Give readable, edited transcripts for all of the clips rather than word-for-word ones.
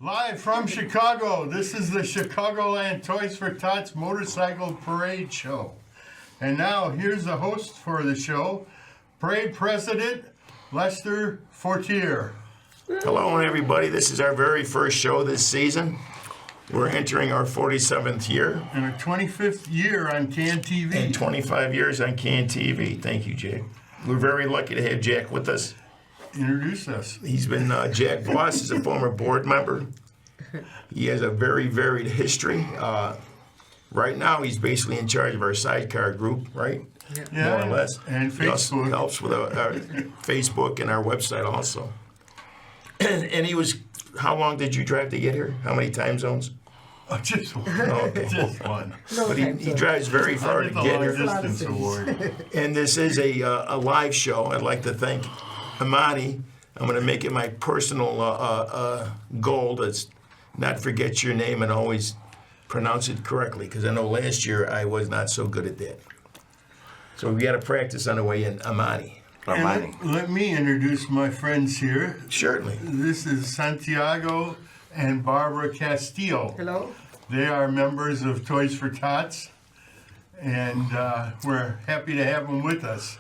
Live from Chicago, this is the Chicagoland Toys for Tots Motorcycle Parade Show. And now, here's the host for the show, Parade President Lester Fortier. Hello, everybody. This is our very first show this season. We're entering our 47th year. And our 25th year on Can TV. And 25 years on Can TV. Thank you, Jack. We're very lucky to have Jack with us. Introduce us. He's been, Jack Voss is a former board member. He has a very varied history. Right now, he's basically in charge of our sidecar group, right? Yeah, more or less. And He also Facebook. helps with our Facebook and our website also. And he was, how long did you drive to get here? How many time zones? Oh, just one. Okay. Just one. But he drives very far I to did the get long here. distance award. And this is a live show. I'd like to thank Amani. I'm going to make it my personal goal to not forget your name and always pronounce it correctly, because I know last year I was not so good at that. So we got to practice on the way in. Amani. And let me introduce my friends here. Certainly. This is Santiago and Barbra Castillo. Hello. They are members of Toys for Tots, and we're happy to have them with us.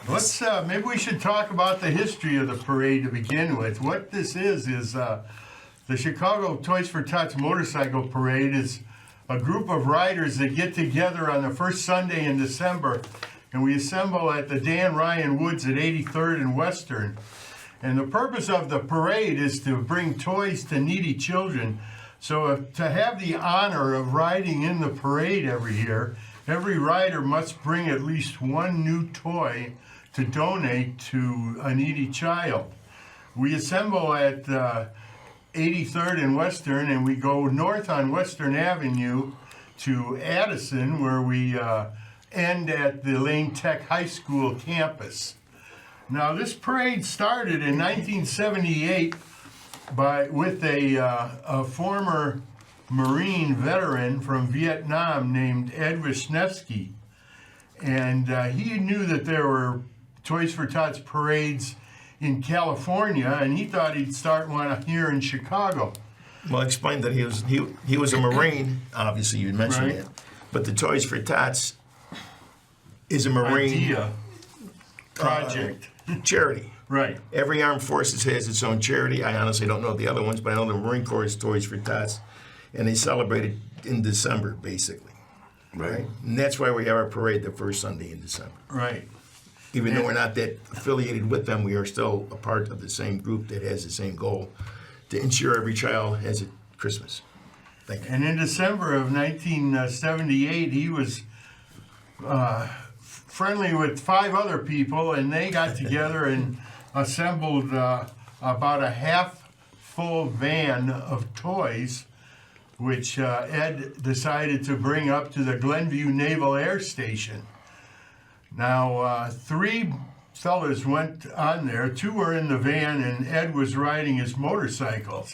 Let's maybe we should talk about the history of the parade to begin with. What this is the Chicago Toys for Tots Motorcycle Parade is a group of riders that get together on the first Sunday in December, and we assemble at the Dan Ryan Woods at 83rd and Western. And the purpose of the parade is to bring toys to needy children. So to have the honor of riding in the parade every year, every rider must bring at least one new toy to donate to a needy child. We assemble at 83rd and Western, and we go north on Western Avenue to Addison, where we end at the Lane Tech High School campus. Now, this parade started in 1978 with a former Marine veteran from Vietnam named Ed Wisniewski. And he knew that there were Toys for Tots parades in California, and he thought he'd start one here in Chicago. Well, explain that he was a Marine. Obviously, you mentioned Right. that. But the Toys for Tots is a Marine Idea. Project. charity. Right. Every armed forces has its own charity. I honestly don't know the other ones, but I know the Marine Corps is Toys for Tots, and they celebrate it in December, basically. Right. And that's why we have our parade the first Sunday in December. Right. Even though we're not that affiliated with them, we are still a part of the same group that has the same goal to ensure every child has a Christmas. Thank you. And in December of 1978, he was friendly with 5 other people, and they got together and assembled about a half-full van of toys, which Ed decided to bring up to the Glenview Naval Air Station. Now, 3 fellas went on there. 2 were in the van, and Ed was riding his motorcycle.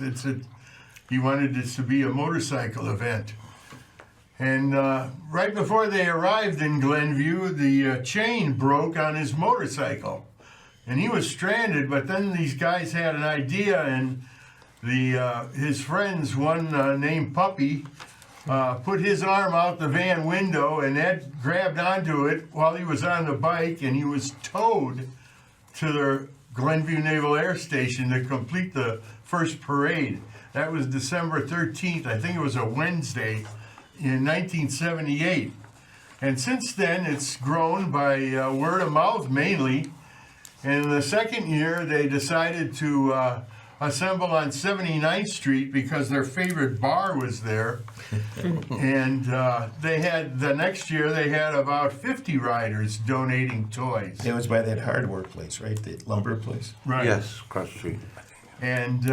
He wanted this to be a motorcycle event. And right before they arrived in Glenview, the chain broke on his motorcycle. And he was stranded, but then these guys had an idea, and his friends, one named Puppy, put his arm out the van window, and Ed grabbed onto it while he was on the bike, and he was towed to the Glenview Naval Air Station to complete the first parade. That was December 13th. I think it was a Wednesday in 1978. And since then, it's grown by word of mouth mainly. And in the second year, they decided to assemble on 79th Street because their favorite bar was there. And the next year they had about 50 riders donating toys. It was by that hardware place, right? The lumber place. Right. Yes, across the street. And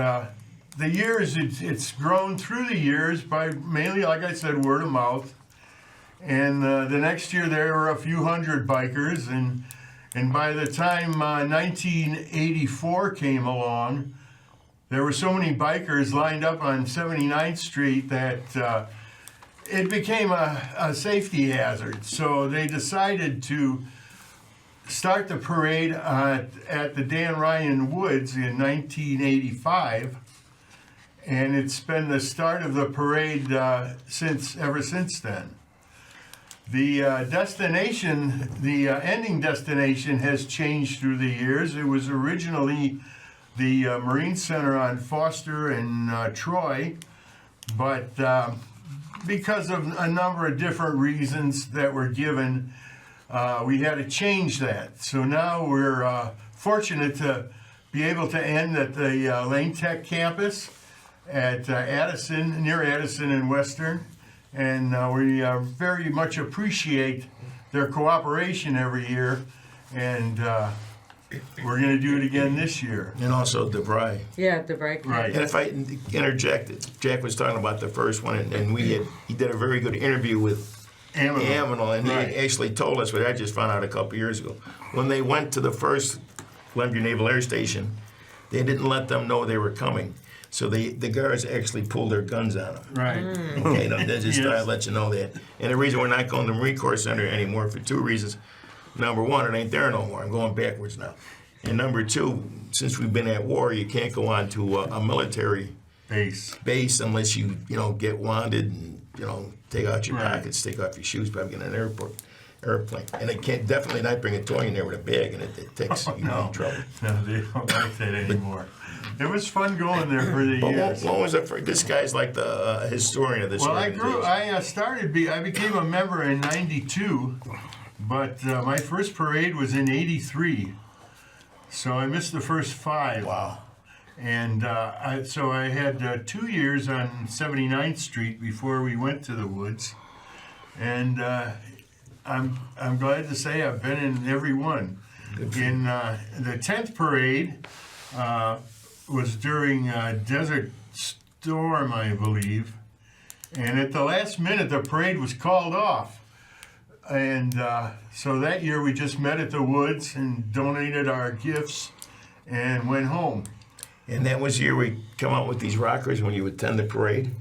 the years, it's grown through the years by mainly, like I said, word of mouth. And the next year there were a few hundred bikers, and by the time 1984 came along, there were so many bikers lined up on 79th Street that it became a safety hazard. So they decided to start the parade at the Dan Ryan Woods in 1985. and it's been the start of the parade ever since then. The destination, the ending destination has changed through the years. It was originally the Marine Center on Foster and Troy, but because of a number of different reasons that were given, we had to change that. So now we're fortunate to be able to end at the Lane Tech campus at Addison, near Addison and Western. And we very much appreciate their cooperation every year, and we're going to do it again this year. And also DeVry. Yeah, the break. Right. And if I interject, Jack was talking about the first one, and he did a very good interview with Aminal, and Right. they actually told us what I just found out a couple years ago. When they went to the first Columbia Naval Air Station, they didn't let them know they were coming. So the guards actually pulled their guns on them. Right. Okay, they just Yes. thought I'd let you know that. And the reason we're not going to the Marine Corps Center anymore for two reasons. Number one, it ain't there no more. I'm going backwards now. And number two, since we've been at war, you can't go on to a military base unless you get wanted and take out your Right. pockets, take off your shoes, probably get in an airplane. And they can't definitely not bring a toy in there with a bag, and it takes you in trouble. No, they don't like that anymore. It was fun going there for the But years. what was it for? This guy's like the historian of this Well, organization. I became a member in '92, but my first parade was in '83, so I missed the first 5. Wow. And so I had 2 years on 79th Street before we went to the woods, and I'm glad to say I've been in every one. In the 10th parade was during Desert Storm, I believe, and at the last minute the parade was called off. And so that year we just met at the woods and donated our gifts and went home. And that was the year we come out with these rockers when you attend the parade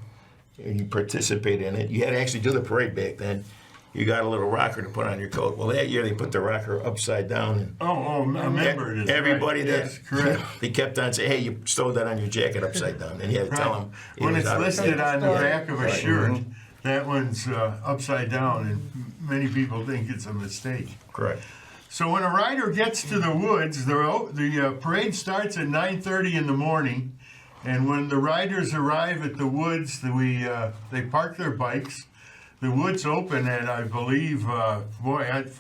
and you participate in it. You had to actually do the parade back then. You got a little rocker to put on your coat. Well, that year they put the rocker upside down. And I remember it. everybody right. that Yes, correct. they kept on saying, "Hey, you stowed that on your jacket upside down," and you had to tell them When it's listed on the back of a Right. shirt, that one's upside down, and many people think it's a mistake. Correct. So when a rider gets to the woods, the parade starts at 9:30 in the morning, and when the riders arrive at the woods, they park their bikes. The woods open at, I believe, for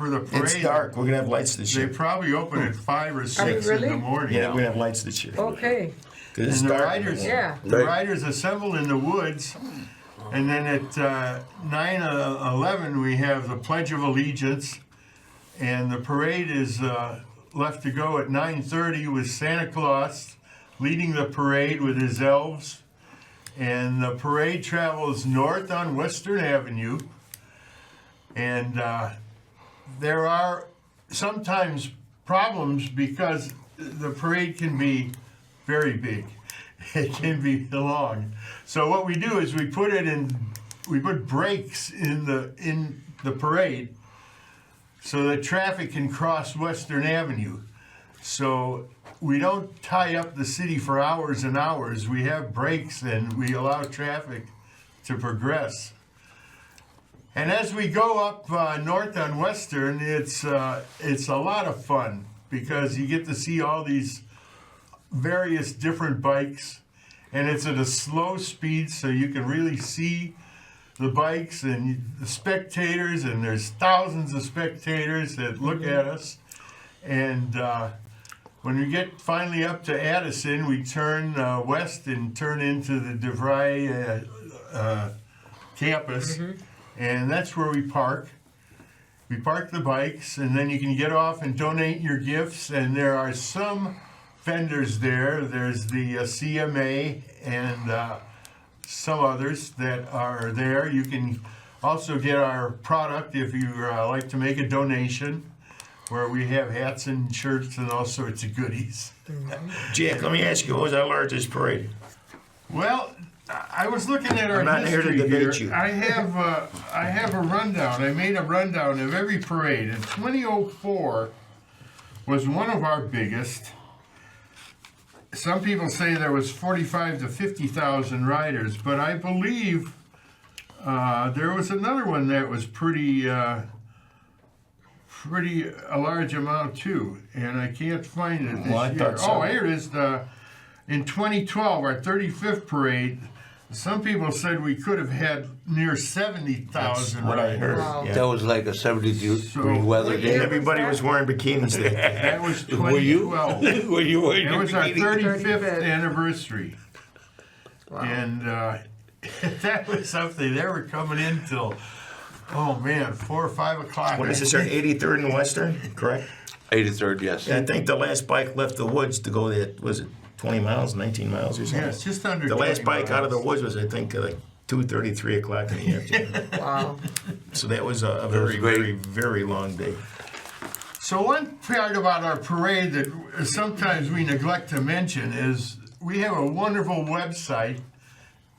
the parade. It's dark. We're gonna have lights this They year. probably open at 5 or 6 in really? the morning. Yeah, we're gonna have lights this year. Okay. 'Cause it's And the dark. riders, Yeah. the riders assemble in the woods, and then at 9:11 we have the Pledge of Allegiance, and the parade is left to go at 9:30 with Santa Claus leading the parade with his elves, and the parade travels north on Western Avenue, and there are sometimes problems because the parade can be very big. It can be long. So what we do is we put brakes in the parade so that traffic can cross Western Avenue. So we don't tie up the city for hours and hours. We have brakes and we allow traffic to progress. And as we go up north on Western, it's a lot of fun because you get to see all these various different bikes, and it's at a slow speed so you can really see the bikes and the spectators, and there's thousands of spectators that look at us. And when we get finally up to Addison, we turn west and turn into the DeVry campus, and that's where we park. We park the bikes, and then you can get off and donate your gifts, and there are some vendors there. There's the CMA and some others that are there. You can also get our product if you like to make a donation, where we have hats and shirts and all sorts of goodies. Jack, let me ask you, what was our largest parade? Well, I was looking at our I'm not here to history debate here. you. I have a rundown. I made a rundown of every parade. And 2004 was one of our biggest. some people say there was 45 to 50,000 riders, but I believe there was another one that was pretty a large amount too, and I can't find it this Well, I year. thought so. Oh, here it is. In 2012, our 35th parade. Some people said we could have had near 70,000 That's what I riders. heard. Wow. Yeah. That was like a 70-degree weather What day. year? Everybody was wearing bikinis that day. That was Were you? 2012. Were you wearing It your was our bikini? 35th anniversary. Wow. And that was something. They were coming in till, oh man, 4 or 5 o'clock. What is this, our 83rd and Western, correct? 83rd, yes. Yeah, I think the last bike left the woods to go there, was it 20 miles, 19 miles or something? Yeah, it's just under The last 20 bike out of the miles. woods was, I think, like 2:30, 3 o'clock in the afternoon. Wow. So that was a was very, great. very, very long day. So one part about our parade that sometimes we neglect to mention is we have a wonderful website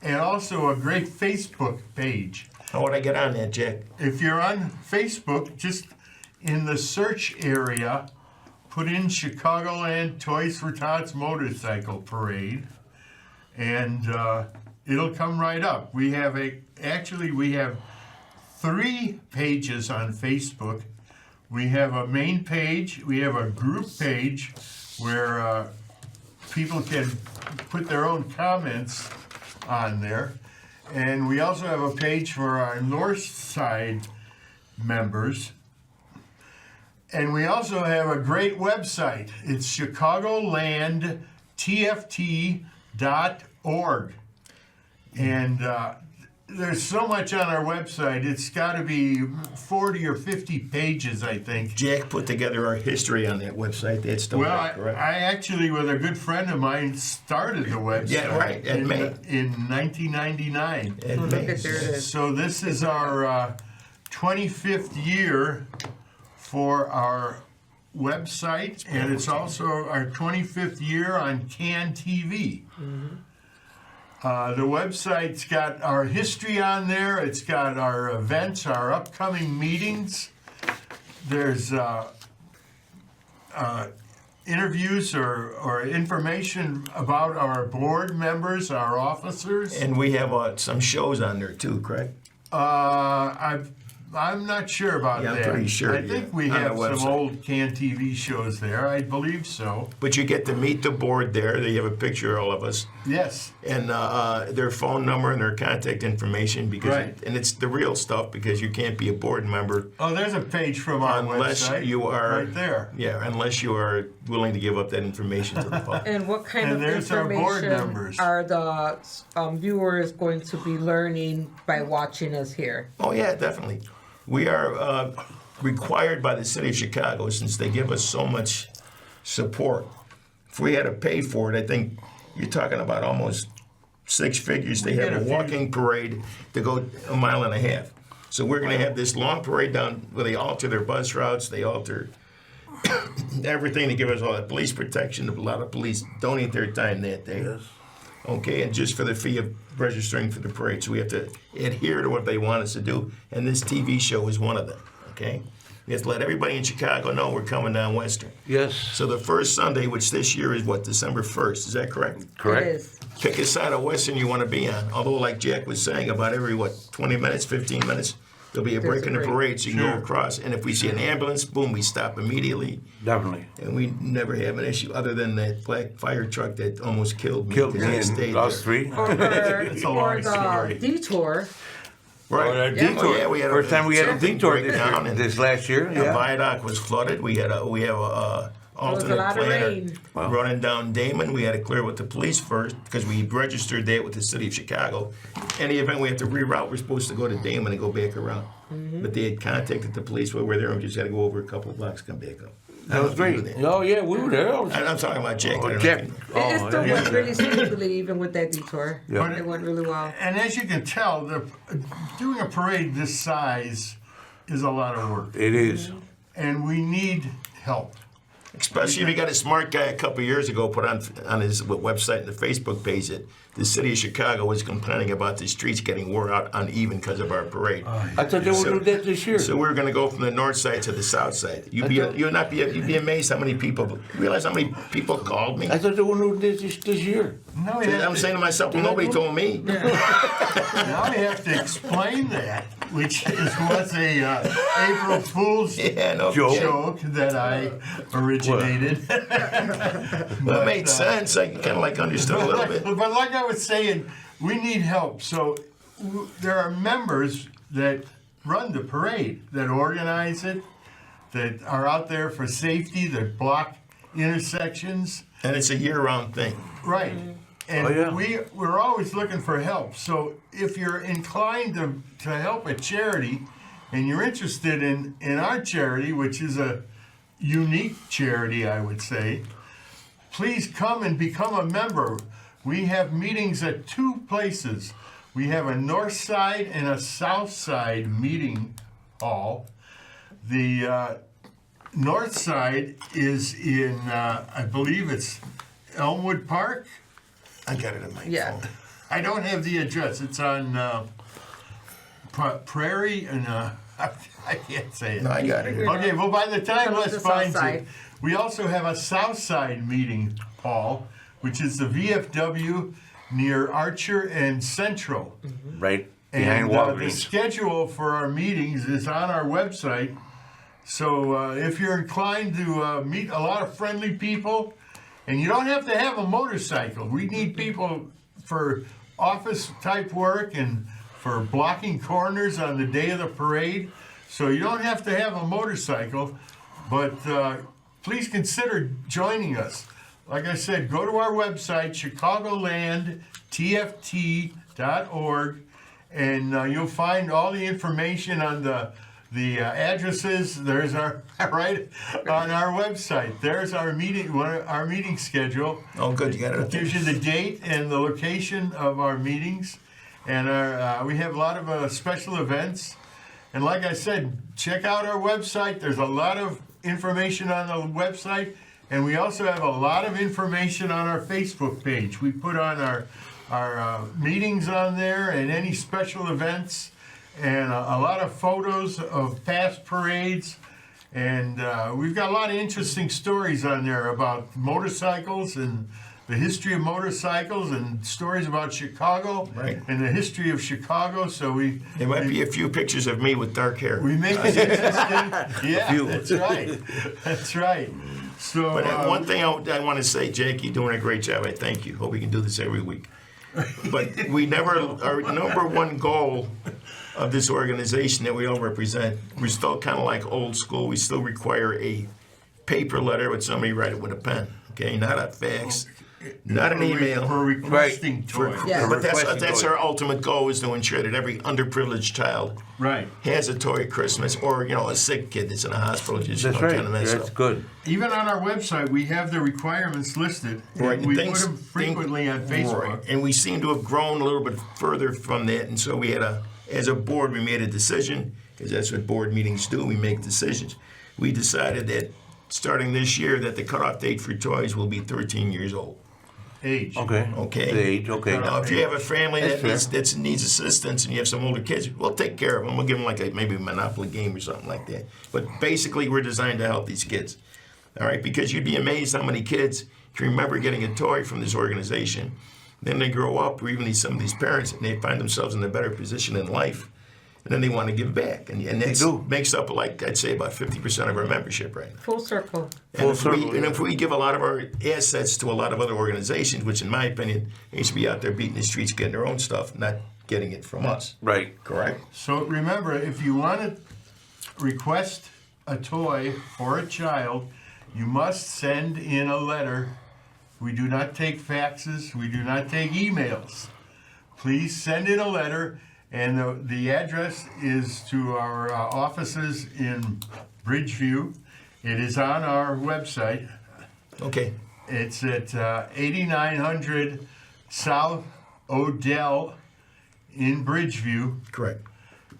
and also a great Facebook page. How would I get on that, Jack? If you're on Facebook, just in the search area, put in Chicagoland Toys for Tots Motorcycle Parade, and it'll come right up. We have we have 3 pages on Facebook. We have a main page, we have a group page where people can put their own comments on there. And we also have a page for our North Side members. And we also have a great website. It's chicagolandtft.org. And there's so much on our website. It's got to be 40 or 50 pages, I think. Jack put together our history on that website. That's still Well, there, correct? I actually, with a good friend of mine, started the website Yeah, right, at May. in 1999. It Look makes- at there it is. So this is our 25th year for our website, and it's also our 25th year on CAN TV. The website's got our history on there. It's got our events, our upcoming meetings. There's interviews or information about our board members, our officers. And we have some shows on there too, correct? I'm not sure about Yeah, I'm that. pretty sure, I think yeah, we on the have some website. old CAN TV shows there. I believe so. But you get to meet the board there. They have a picture of all of us. Yes. And their phone number and their contact information, because Right. and it's the real stuff, because you can't be a board member Oh, there's a page from our unless website. you are right there. Yeah, unless you are willing to give up that information to the public. And what kind And of there's our board information members. are the viewers going to be learning by watching us here? Oh yeah, definitely. We are required by the city of Chicago, since they give us so much support. If we had to pay for it, I think you're talking about almost 6 figures. They have get a a few- walking parade to go 1.5 miles. So we're going to have this long parade down where they alter their bus routes, they alter everything to give us all that police protection. A lot of police donate their time that day. Yes. Okay, and just for the fee of registering for the parade. So we have to adhere to what they want us to do, and this TV show is one of them, okay? We have to let everybody in Chicago know we're coming down Western. Yes, So the first Sunday, which this year is what, December 1st, is that correct? correct. It is. Pick a side of Western you want to be on. Although, like Jack was saying, about every, 20 minutes, 15 minutes, there'll be a There's break a in the break. parade so you can Sure. go across. And if we see an ambulance, boom, we stop immediately. Definitely. And we never have an issue other than that black fire truck that almost killed me. Killed because me I and stayed lost there. 3. Or, It's a long the story. detour. Right. Or a Yeah. detour. Oh, yeah, we had First time we had a something detour break down this, and this last year. the Yeah. viaduct was flooded. We have a was a alternate lot of planner rain. Wow. running down Damon. We had to clear with the police first because we registered that with the city of Chicago. Any event we have to reroute, we're supposed to go to Damon and go back around. But they had contacted the police while we're there, and we just had to go over a couple of blocks, come back up. That was great. Oh, yeah, we were there. I'm talking about Jack. I don't know Jack. if you- It Oh, still yeah. went really smoothly, even with that detour. Yeah. It went really well. And as you can tell, doing a parade this size is a lot of work, It is. and we need help. Especially if you got a smart guy a couple of years ago put on his website and the Facebook page that the city of Chicago was complaining about the streets getting wore out uneven because of our parade. I thought they would do that this year. So we're going to go from the north side to the south side. You'd be amazed how many people, realize how many people called me? I thought they would do this year. Now I'm saying to myself, well, nobody told me. now I have to explain that, which was a April Fool's Yeah, no joke that I originated. That made sense. I kind of like understood a little bit. But like I was saying, we need help. So there are members that run the parade, that organize it, that are out there for safety, that block intersections. And it's a year-round thing. Right. And Oh, yeah. we're always looking for help. So if you're inclined to help a charity and you're interested in our charity, which is a unique charity, I would say, please come and become a member. We have meetings at 2 places. We have a north side and a south side meeting hall. The north side is in, I believe it's Elmwood Park. I got it in my Yeah. phone. I don't have the address. It's on Prairie and I can't say it. No, I got it here. Okay, well, by the time Come to Les the finds south it, side. we also have a South Side meeting hall, which is the VFW near Archer and Central. Right behind And the Walgreens. schedule for our meetings is on our website. So if you're inclined to meet a lot of friendly people, and you don't have to have a motorcycle. We need people for office type work and for blocking corners on the day of the parade. So you don't have to have a motorcycle, but please consider joining us. Like I said, go to our website, chicagolandtft.org, and you'll find all the information on the addresses. There's our right on our website. There's our meeting schedule. Oh, good, you got it It up there. gives you the date and the location of our meetings, and we have a lot of special events. And like I said, check out our website. There's a lot of information on the website, and we also have a lot of information on our Facebook page. We put on our meetings on there and any special events, and a lot of photos of past parades. And we've got a lot of interesting stories on there about motorcycles and the history of motorcycles and stories about Chicago Right. and the history of Chicago. So There might be a few pictures of me with dark hair. we make it interesting. Yeah, few. that's right. That's right. So But one thing I want to say, Jake, you're doing a great job. I thank you. Hope we can do this every week. But our number one goal of this organization that we all represent, we're still kind of like old school. We still require a paper letter with somebody write it with a pen. Okay, not a fax, not an email. for requesting For- toys. Yeah. But that's Requesting our ultimate goal, is to ensure that every underprivileged child Right. has a toy at Christmas, or a sick kid that's in a hospital just That's kind of right. messed That's up. good. Even on our website, we have the requirements listed. Right, And we things- put them frequently on Facebook. Right. And we seem to have grown a little bit further from that, and so we had as a board, we made a decision, because that's what board meetings do, we make decisions. We decided that starting this year, that the cutoff date for toys will be 13 years old. Age. Okay. Okay. The age, okay. Now, if you have a family That's that needs assistance and you have some older kids, we'll take care of them. We'll give them maybe a Monopoly game or something like that. But basically, we're designed to help these kids. All right? Because you'd be amazed how many kids can remember getting a toy from this organization. Then they grow up, or even some of these parents, and they find themselves in a better position in life. And then they want to give back. And that do. makes up, I'd say, about 50% of our membership right now. Full circle. And Full if we give a lot of our assets to a lot of other organizations, which in my opinion, they should be out there beating the streets, getting their own stuff, not getting it from us. Right. Correct? So remember, if you want to request a toy for a child, you must send in a letter. We do not take faxes. We do not take emails. Please send in a letter, and the address is to our offices in Bridgeview. It is on our website. Okay. It's at 8900 South Odell in Bridgeview. Correct.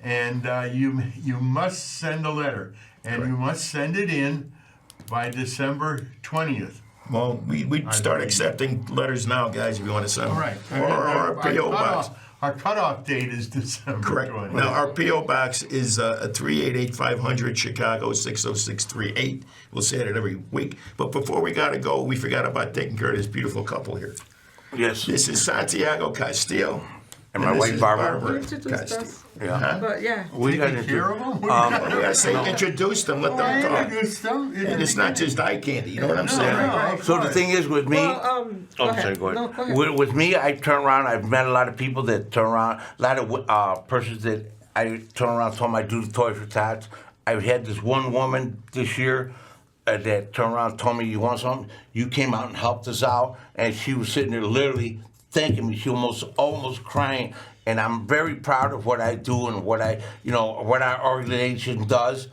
And you must send a letter, and you must send it in by December 20th. Well, we start accepting letters now, guys, if you want to send them. All right. Or our P.O. box. Our cutoff date is December Correct. 20th. Now, our P.O. box is 388-500 Chicago 60638. We'll say it every week. But before we got to go, we forgot about taking care of this beautiful couple here. Yes. This is Santiago Castillo. And my this wife, is Barbara. You introduced Castillo. us. Yeah. But yeah. We got Taking care of them? You gotta say, introduce them, let them talk. Introduce them. And it's not just eye candy, you know what I'm saying? No. So the thing is with me, Well, go ahead. sorry, go ahead. No, go ahead. With me, I turn around. I've met a lot of people that turn around. A lot of persons that I turn around, told them I do the toys for tots. I've had this one woman this year that turned around, and told me, "You want something?" You came out and helped us out, and she was sitting there literally thanking me. She almost crying. And I'm very proud of what I do and what what our organization does.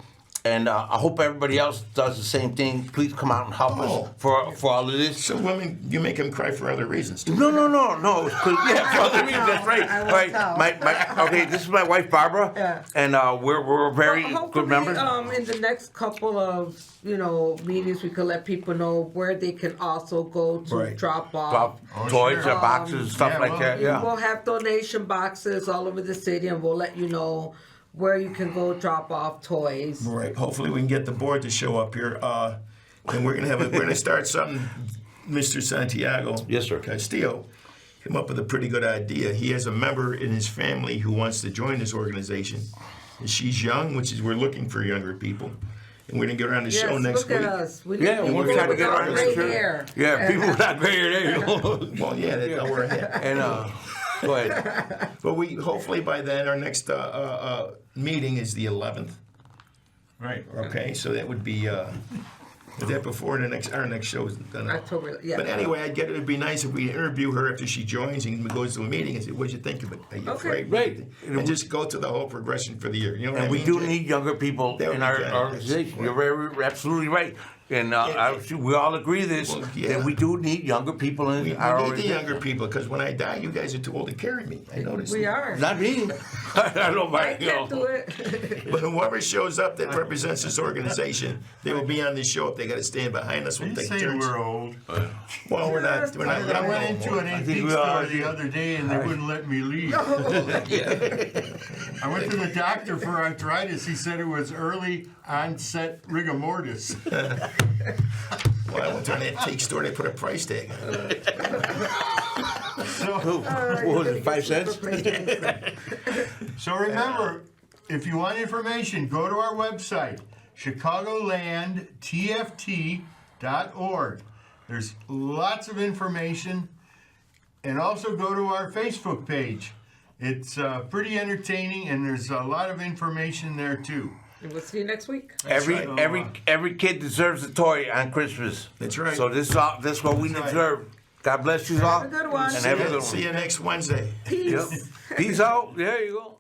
And I hope everybody else does the same thing. Please come out and help us for all of this. So women, you make them cry for other reasons, too. No. Yeah, for other reasons, that's right. I will Right. tell. Okay, this is my wife Barbara, Yeah. and we're very Hopefully, good members. in the next couple of meetings, we could let people know where they can also go to Right. drop off. Drop Oh, toys sure. or boxes, stuff yeah, like well, that. Yeah. We'll have donation boxes all over the city, and we'll let you know where you can go drop off toys. Right. Hopefully we can get the board to show up here. And we're gonna start something. Mr. Santiago Yes, sir. Castillo came up with a pretty good idea. He has a member in his family who wants to join this organization. And she's young, which is we're looking for younger people. And we're gonna get her on the show Yes, next look week. at us. We Yeah, need we're people trying to with get our our gray next hair. Yeah, people without gray hair. There you go. Well, yeah, they'll wear a hat. And go ahead. But we hopefully by then our next meeting is the 11th. Right. Okay, so that would be is that before our next show is done. October, yeah. But anyway, it'd be nice if we interview her after she joins and goes to a meeting and say, "What'd you think of it? Are you Okay. afraid?" Right. And just go through the whole progression for the year. You know what And I we mean? do Jay? need younger people There in we our go. organization. That's You're absolutely right. And we all agree this, Well, yeah. that we do need younger people in We our need the organization. younger people because when I die, you guys are too old to carry me. I noticed. We are. Not me. I don't I mind. can't do it. But whoever shows up that represents this organization, they will be on this show. If they got to stand behind us, we'll You take say turns. we're old. Well, we're not. We're not. I young went no into more. an think antique we are, store the other day and they wouldn't let me leave. I went to the doctor for arthritis. He said it was early onset rigor mortis. Well, I went to an antique store. They put a price tag on it. So, What was it, 5 cents? so remember, if you want information, go to our website, chicagolandtft.org. There's lots of information. And also go to our Facebook page. It's pretty entertaining, and there's a lot of information there too. And we'll see you next week. Every kid deserves a toy on Christmas. That's right. So this is what we That's right. deserve. God bless you all. Have a good one. And have a good one. See you next Wednesday. Peace. Yep. Peace out. There you go.